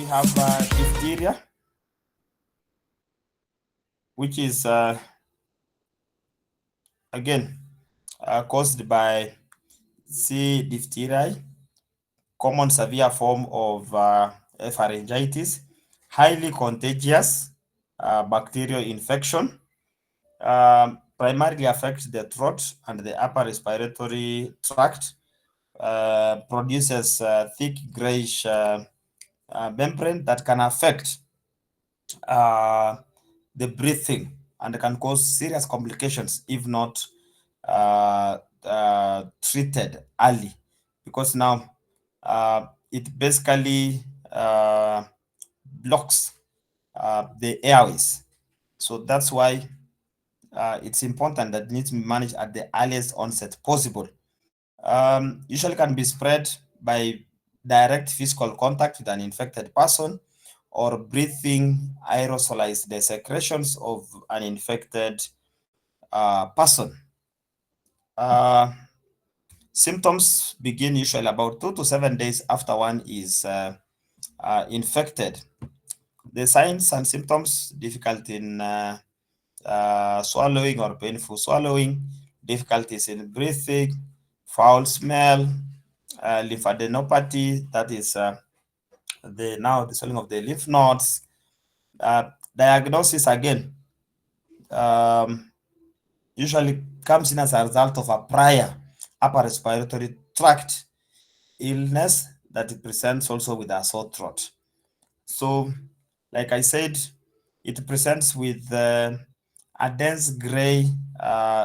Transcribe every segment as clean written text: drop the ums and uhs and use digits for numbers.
have diphtheria, which is again caused by C. diphtheriae, common severe form of pharyngitis, highly contagious bacterial infection, primarily affects the throat and the upper respiratory tract, produces thick grayish membrane that can affect the breathing and can cause serious complications if not treated early, because now it basically blocks the airways. So that's why it's important that it needs to be managed at the earliest onset possible. Usually can be spread by direct physical contact with an infected person or breathing aerosolized the secretions of an infected person. Symptoms begin usually about 2 to 7 days after one is infected. The signs and symptoms: difficulty in swallowing or painful swallowing, difficulties in breathing, foul smell, lymphadenopathy, that is the swelling of the lymph nodes. Diagnosis again usually comes in as a result of a prior upper respiratory tract illness that it presents also with a sore throat. So, like I said, it presents with a dense gray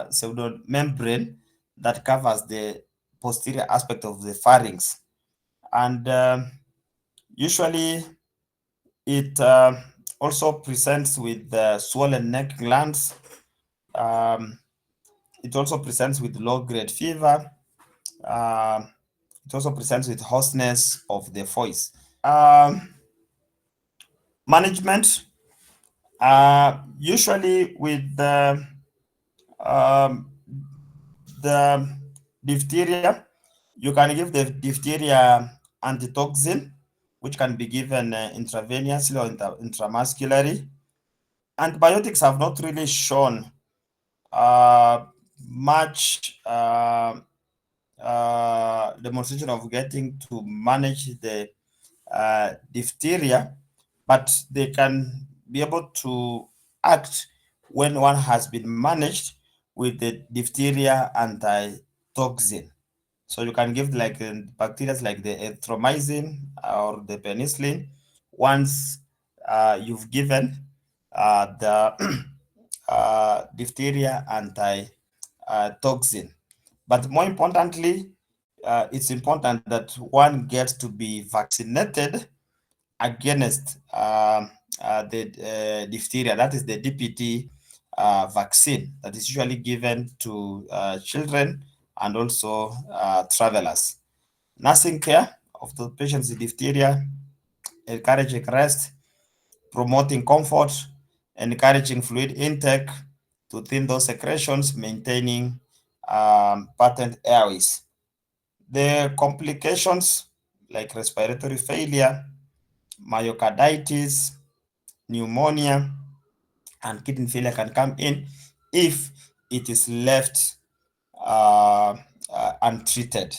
pseudo membrane that covers the posterior aspect of the pharynx, and usually it also presents with swollen neck glands. It also presents with low-grade fever. It also presents with hoarseness of the voice. Management, usually with the diphtheria, you can give the diphtheria antitoxin, which can be given intravenously or intramuscularly. Antibiotics have not really shown much demonstration of getting to manage the diphtheria, but they can be able to act when one has been managed with the diphtheria antitoxin. So you can give like bacteria like the erythromycin or the penicillin once you've given the diphtheria antitoxin. But more importantly, it's important that one gets to be vaccinated against the diphtheria. That is the DPT vaccine that is usually given to children and also travelers. Nursing care of the patients with diphtheria, encouraging rest, promoting comfort, encouraging fluid intake to thin those secretions, maintaining patent airways. The complications like respiratory failure, myocarditis, pneumonia, and kidney failure can come in if it is left untreated.